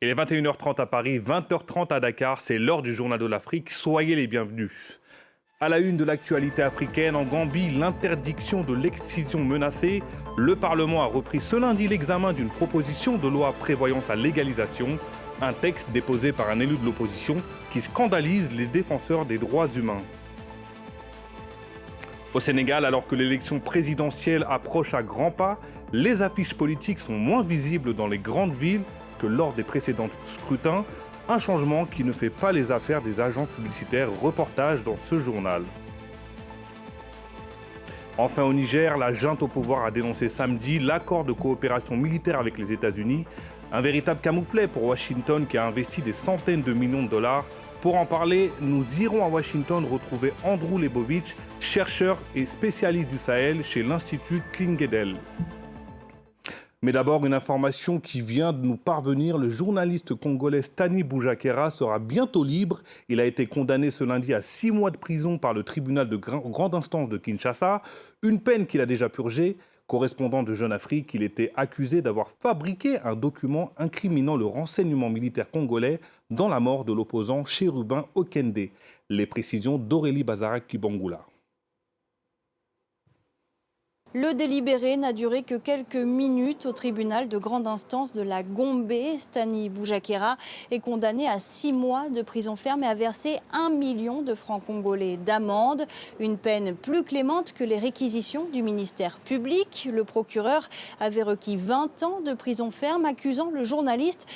Il est 21h30 à Paris, 20h30 à Dakar, c'est l'heure du Journal de l'Afrique, soyez les bienvenus. À la une de l'actualité africaine, en Gambie, l'interdiction de l'excision menacée. Le Parlement a repris ce lundi l'examen d'une proposition de loi prévoyant sa légalisation, un texte déposé par un élu de l'opposition qui scandalise les défenseurs des droits humains. Au Sénégal, alors que l'élection présidentielle approche à grands pas, les affiches politiques sont moins visibles dans les grandes villes que lors des précédents scrutins, un changement qui ne fait pas les affaires des agences publicitaires. Reportage dans ce journal. Enfin au Niger, la junte au pouvoir a dénoncé samedi l'accord de coopération militaire avec les États-Unis, un véritable camouflet pour Washington qui a investi des centaines de millions de dollars. Pour en parler, nous irons à Washington retrouver Andrew Lebovitch, chercheur et spécialiste du Sahel chez l'Institut Klingedel. Mais d'abord, une information qui vient de nous parvenir. Le journaliste congolais Stani Boujakera sera bientôt libre. Il a été condamné ce lundi à 6 mois de prison par le tribunal de grande instance de Kinshasa, une peine qu'il a déjà purgée. Correspondant de Jeune Afrique, il était accusé d'avoir fabriqué un document incriminant le renseignement militaire congolais dans la mort de l'opposant Chérubin Okende. Les précisions d'Aurélie Bazarak-Kibangula. Le délibéré n'a duré que quelques minutes au tribunal de grande instance de la Gombe. Stani Boujakera est condamné à 6 mois de prison ferme et a versé 1 million de francs congolais d'amende. Une peine plus clémente que les réquisitions du ministère public. Le procureur avait requis 20 ans de prison ferme, accusant le journaliste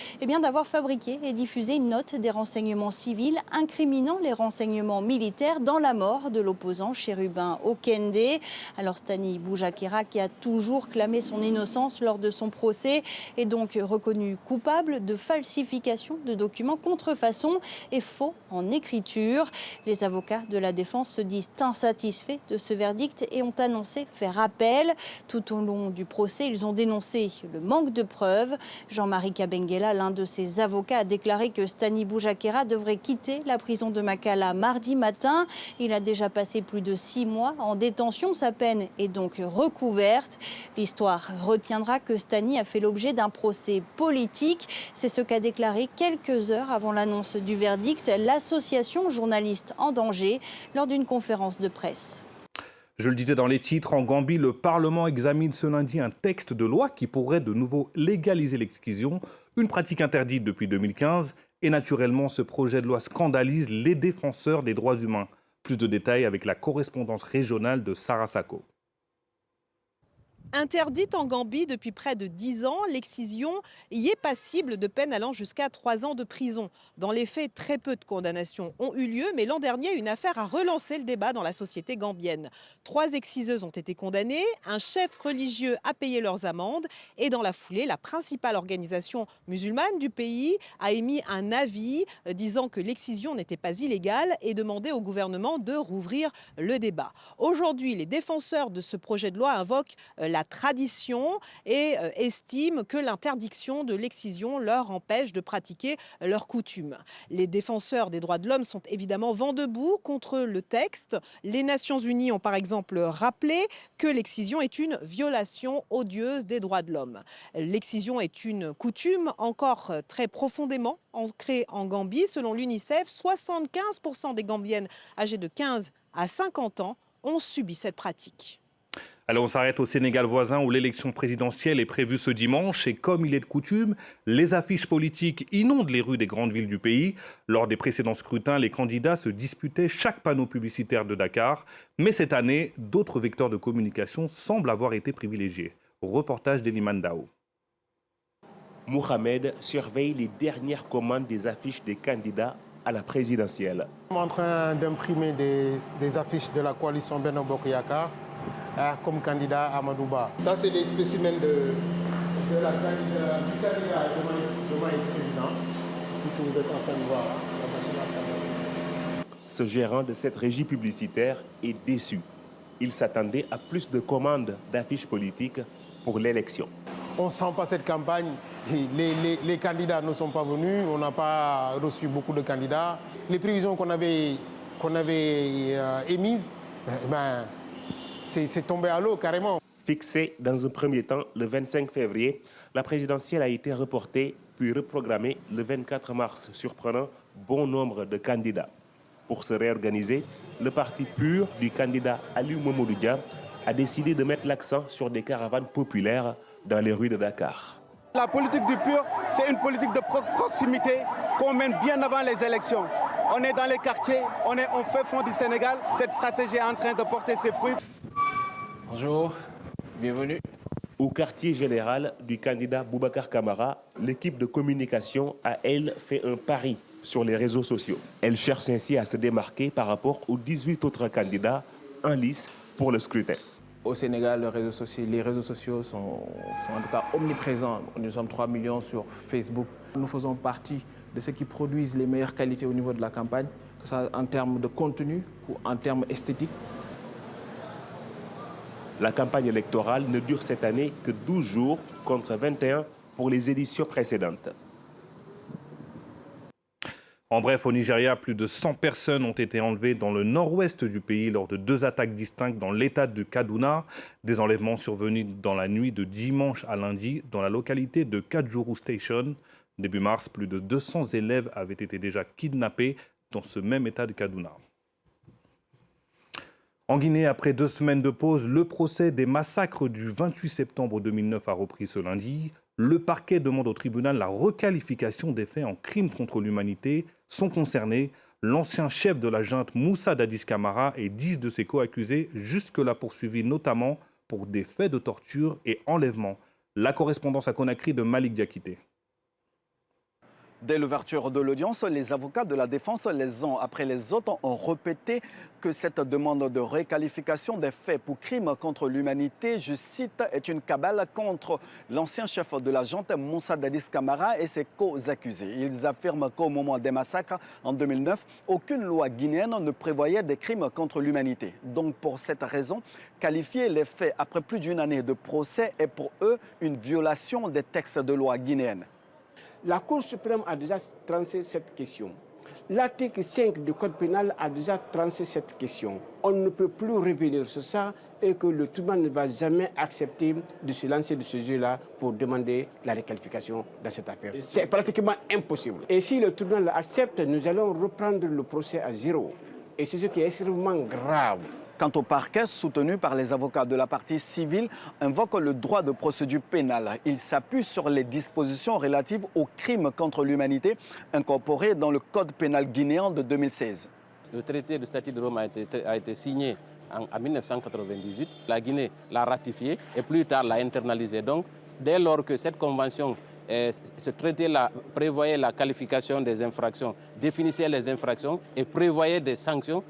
d'avoir fabriqué et diffusé une note des renseignements civils incriminant les renseignements militaires dans la mort de l'opposant Chérubin Okende. Alors Stani Boujakera, qui a toujours clamé son innocence lors de son procès, est donc reconnu coupable de falsification de documents, contrefaçon et faux en écriture. Les avocats de la défense se disent insatisfaits de ce verdict et ont annoncé faire appel. Tout au long du procès, ils ont dénoncé le manque de preuves. Jean-Marie Kabengela, l'un de ses avocats, a déclaré que Stani Boujakera devrait quitter la prison de Makala mardi matin. Il a déjà passé plus de 6 mois en détention. Sa peine est donc recouverte. L'histoire retiendra que Stani a fait l'objet d'un procès politique. C'est ce qu'a déclaré quelques heures avant l'annonce du verdict l'association Journalistes en danger lors d'une conférence de presse. Je le disais dans les titres, en Gambie, le Parlement examine ce lundi un texte de loi qui pourrait de nouveau légaliser l'excision, une pratique interdite depuis 2015. Et naturellement, ce projet de loi scandalise les défenseurs des droits humains. Plus de détails avec la correspondance régionale de Sarah Sako. Interdite en Gambie depuis près de 10 ans, l'excision y est passible de peine allant jusqu'à 3 ans de prison. Dans les faits, très peu de condamnations ont eu lieu, mais l'an dernier, une affaire a relancé le débat dans la société gambienne. 3 exciseuses ont été condamnées, un chef religieux a payé leurs amendes et dans la foulée, la principale organisation musulmane du pays a émis un avis disant que l'excision n'était pas illégale et demandé au gouvernement de rouvrir le débat. Aujourd'hui, les défenseurs de ce projet de loi invoquent la tradition et estiment que l'interdiction de l'excision leur empêche de pratiquer leurs coutumes. Les défenseurs des droits de l'homme sont évidemment vent debout contre le texte. Les Nations Unies ont par exemple rappelé que l'excision est une violation odieuse des droits de l'homme. L'excision est une coutume encore très profondément ancrée en Gambie. Selon l'UNICEF, 75% des Gambiennes âgées de 15 à 50 ans ont subi cette pratique. Alors on s'arrête au Sénégal voisin où l'élection présidentielle est prévue ce dimanche et comme il est de coutume, les affiches politiques inondent les rues des grandes villes du pays. Lors des précédents scrutins, les candidats se disputaient chaque panneau publicitaire de Dakar. Mais cette année, d'autres vecteurs de communication semblent avoir été privilégiés. Reportage d'Eliman Dao. Mohamed surveille les dernières commandes des affiches des candidats à la présidentielle. On est en train d'imprimer des affiches de la coalition Benno Bokk Yakaar comme candidat à Amadou-Ba. Ça, c'est les spécimens du candidat devant être président. Ici que vous êtes en train de voir, la machine à caméra. Ce gérant de cette régie publicitaire est déçu. Il s'attendait à plus de commandes d'affiches politiques pour l'élection. On ne sent pas cette campagne. Les candidats ne sont pas venus. On n'a pas reçu beaucoup de candidats. Les prévisions qu'on avait émises, c'est tombé à l'eau carrément. Fixée dans un premier temps le 25 février, la présidentielle a été reportée puis reprogrammé le 24 mars, surprenant bon nombre de candidats. Pour se réorganiser, le parti PUR du candidat Aliou Mamadou Dia a décidé de mettre l'accent sur des caravanes populaires dans les rues de Dakar. La politique du PUR, c'est une politique de proximité qu'on mène bien avant les élections. On est dans les quartiers, on est au fin fond du Sénégal. Cette stratégie est en train de porter ses fruits. Bonjour, bienvenue. Au quartier général du candidat Boubacar Camara, l'équipe de communication a, elle, fait un pari sur les réseaux sociaux. Elle cherche ainsi à se démarquer par rapport aux 18 autres candidats en lice pour le scrutin. Au Sénégal, les réseaux sociaux sont en tout cas omniprésents. Nous sommes 3 millions sur Facebook. Nous faisons partie de ceux qui produisent les meilleures qualités au niveau de la campagne, que ce soit en termes de contenu ou en termes esthétiques. La campagne électorale ne dure cette année que 12 jours contre 21 pour les éditions précédentes. En bref, au Nigeria, plus de 100 personnes ont été enlevées dans le nord-ouest du pays lors de 2 attaques distinctes dans l'état de Kaduna. Des enlèvements survenus dans la nuit de dimanche à lundi dans la localité de Kajuru Station. Début mars, plus de 200 élèves avaient été déjà kidnappés dans ce même état de Kaduna. En Guinée, après 2 semaines de pause, le procès des massacres du 28 septembre 2009 a repris ce lundi. Le parquet demande au tribunal la requalification des faits en crimes contre l'humanité. Sont concernés l'ancien chef de la junte Moussa Dadis Camara et 10 de ses co-accusés, jusque-là poursuivis notamment pour des faits de torture et enlèvement. La correspondance à Conakry de Malik Diakité. Dès l'ouverture de l'audience, les avocats de la défense, les uns après les autres, ont répété que cette demande de réqualification des faits pour crimes contre l'humanité, je cite, est une cabale contre l'ancien chef de la junte Moussa Dadis Camara et ses co-accusés. Ils affirment qu'au moment des massacres en 2009, aucune loi guinéenne ne prévoyait des crimes contre l'humanité. Donc pour cette raison, qualifier les faits après plus d'une année de procès est pour eux une violation des textes de loi guinéennes. La Cour suprême a déjà tranché cette question. L'article 5 du Code pénal a déjà tranché cette question. On ne peut plus revenir sur ça et que le tribunal ne va jamais accepter de se lancer de ce jeu-là pour demander la réqualification dans cette affaire. C'est pratiquement impossible. Et si le tribunal accepte, nous allons reprendre le procès à zéro. Et c'est ce qui est extrêmement grave. Quant au parquet, soutenu par les avocats de la partie civile, invoque le droit de procédure pénale. Il s'appuie sur les dispositions relatives aux crimes contre l'humanité incorporées dans le Code pénal guinéen de 2016. Le traité de statut de Rome a été signé en 1998. La Guinée l'a ratifié et plus tard l'a internalisé. Donc, dès lors que cette convention, ce traité-là prévoyait la qualification des infractions, définissait les infractions et prévoyait des sanctions,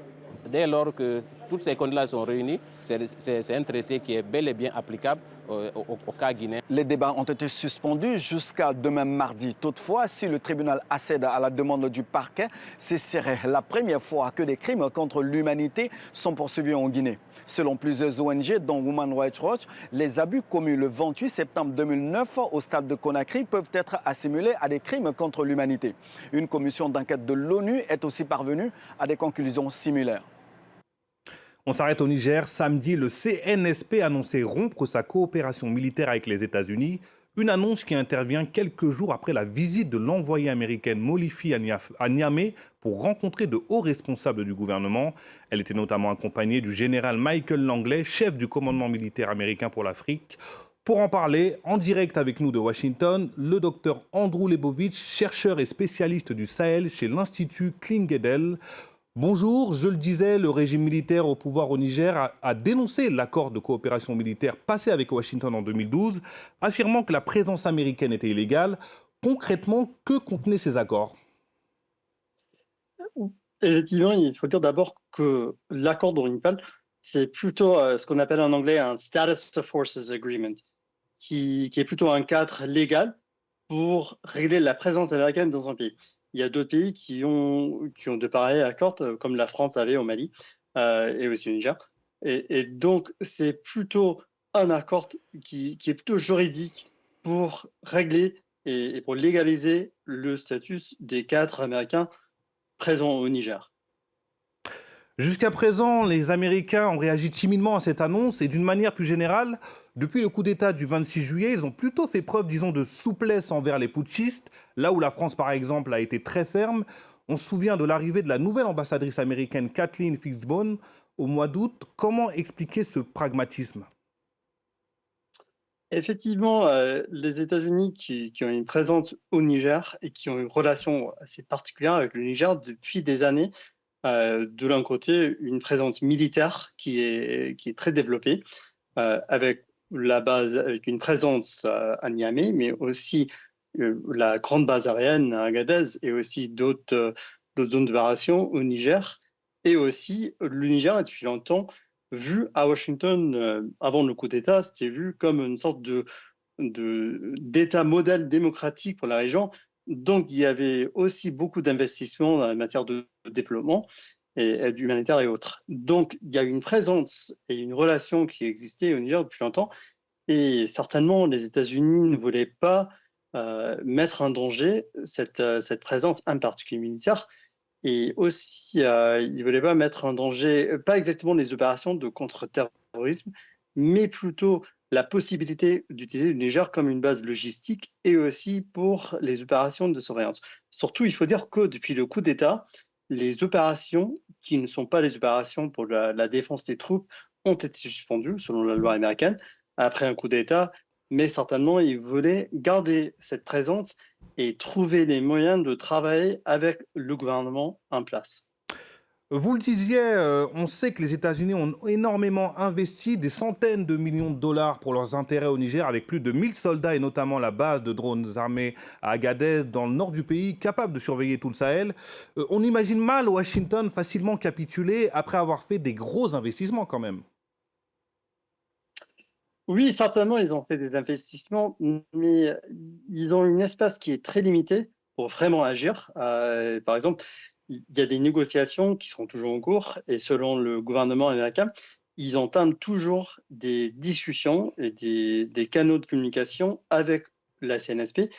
dès lors que toutes ces conditions sont réunies, c'est un traité qui est bel et bien applicable au cas guinéen. Les débats ont été suspendus jusqu'à demain mardi. Toutefois, si le tribunal accède à la demande du parquet, ce serait la première fois que des crimes contre l'humanité sont poursuivis en Guinée. Selon plusieurs ONG, dont Human Rights Watch, les abus commis le 28 septembre 2009 au stade de Conakry peuvent être assimilés à des crimes contre l'humanité. Une commission d'enquête de l'ONU est aussi parvenue à des conclusions similaires. On s'arrête au Niger. Samedi, le CNSP annonçait rompre sa coopération militaire avec les États-Unis. Une annonce qui intervient quelques jours après la visite de l'envoyée américaine Molifi à Niamey pour rencontrer de hauts responsables du gouvernement. Elle était notamment accompagnée du général Michael Langley, chef du commandement militaire américain pour l'Afrique. Pour en parler, en direct avec nous de Washington, le docteur Andrew Lebovitch, chercheur et spécialiste du Sahel chez l'Institut Klingedel. Bonjour, je le disais, le régime militaire au pouvoir au Niger a dénoncé l'accord de coopération militaire passé avec Washington en 2012, affirmant que la présence américaine était illégale. Concrètement, que contenaient ces accords ? Effectivement, il faut dire d'abord que l'accord dont il parle, c'est plutôt ce qu'on appelle en anglais un Status of Forces Agreement, qui est plutôt un cadre légal pour régler la présence américaine dans un pays. Il y a d'autres pays qui ont de pareils accords, comme la France avait au Mali et aussi au Niger. Et donc, c'est plutôt un accord qui est plutôt juridique pour régler et pour légaliser le statut des cadres américains présents au Niger. Jusqu'à présent, les Américains ont réagi timidement à cette annonce et d'une manière plus générale, Depuis le coup d'État du 26 juillet, ils ont plutôt fait preuve, disons, de souplesse envers les putschistes, là où la France, par exemple, a été très ferme. On se souvient de l'arrivée de la nouvelle ambassadrice américaine Kathleen Fixbone au mois d'août. Comment expliquer ce pragmatisme ? Effectivement, les États-Unis qui ont une présence au Niger et qui ont une relation assez particulière avec le Niger depuis des années, de l'un côté, une présence militaire qui est très développée, avec la base, avec une présence à Niamey, mais aussi la grande base aérienne à Agadez et aussi d'autres zones d'opération au Niger. Et aussi, le Niger, depuis longtemps, vu à Washington, avant le coup d'État, c'était vu comme une sorte d'État modèle démocratique pour la région. Donc, il y avait aussi beaucoup d'investissements en matière de développement et d'humanitaire et autres. Donc, il y a une présence et une relation qui existait au Niger depuis longtemps. Et certainement, les États-Unis ne voulaient pas mettre en danger cette présence, en particulier militaire. Et aussi, ils ne voulaient pas mettre en danger, pas exactement les opérations de contre-terrorisme, mais plutôt la possibilité d'utiliser le Niger comme une base logistique et aussi pour les opérations de surveillance. Surtout, il faut dire que depuis le coup d'État, les opérations qui ne sont pas les opérations pour la défense des troupes ont été suspendues selon la loi américaine après un coup d'État, mais certainement, ils voulaient garder cette présence et trouver les moyens de travailler avec le gouvernement en place. Vous le disiez, on sait que les États-Unis ont énormément investi des centaines de millions de dollars pour leurs intérêts au Niger, avec plus de 1000 soldats et notamment la base de drones armés à Agadez, dans le nord du pays, capable de surveiller tout le Sahel. On imagine mal Washington facilement capituler après avoir fait des gros investissements quand même. Oui, certainement, ils ont fait des investissements, mais ils ont un espace qui est très limité pour vraiment agir. Par exemple, il y a des négociations qui sont toujours en cours et selon le gouvernement américain, ils entament toujours des discussions et des canaux de communication avec la CNSP,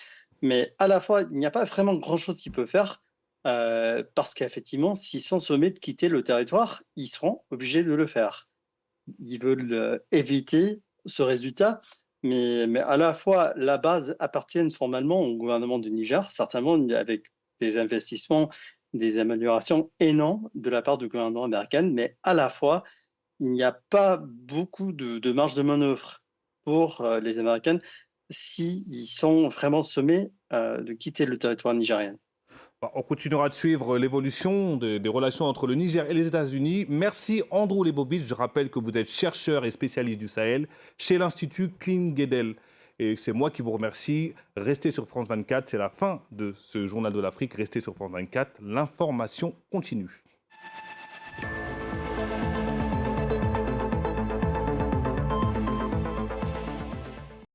mais à la fois, il n'y a pas vraiment grand-chose qu'ils peuvent faire parce qu'effectivement, s'ils sont sommés de quitter le territoire, ils seront obligés de le faire. Ils veulent éviter ce résultat, mais à la fois, la base appartient formellement au gouvernement du Niger, certainement avec des investissements, des améliorations énormes de la part du gouvernement américain, mais à la fois, il n'y a pas beaucoup de marge de manœuvre pour les Américains s'ils sont vraiment sommés de quitter le territoire nigérien. On continuera de suivre l'évolution des relations entre le Niger et les États-Unis. Merci Andrew Lebovitch. Je rappelle que vous êtes chercheur et spécialiste du Sahel chez l'Institut Klein-Guedel. Et c'est moi qui vous remercie. Restez sur France 24. C'est la fin de ce journal de l'Afrique. Restez sur France 24. L'information continue.